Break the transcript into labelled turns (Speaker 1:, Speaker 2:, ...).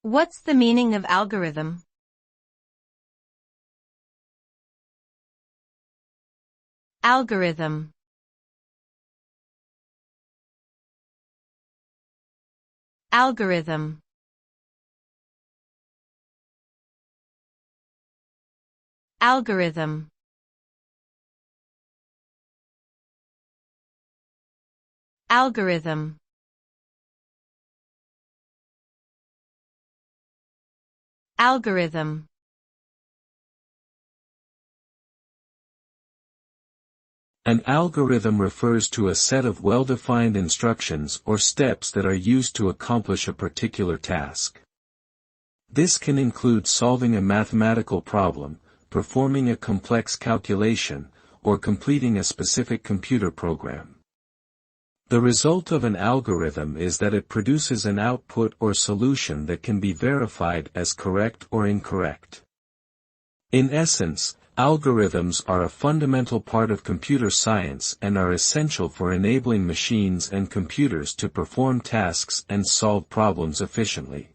Speaker 1: What's the meaning of algorithm? Algorithm. Algorithm. Algorithm. Algorithm. Algorithm.
Speaker 2: An algorithm refers to a set of well-defined instructions or steps that are used to accomplish a particular task. This can include solving a mathematical problem, performing a complex calculation, or completing a specific computer program. The result of an algorithm is that it produces an output or solution that can be verified as correct or incorrect. In essence, algorithms are a fundamental part of computer science and are essential for enabling machines and computers to perform tasks and solve problems efficiently.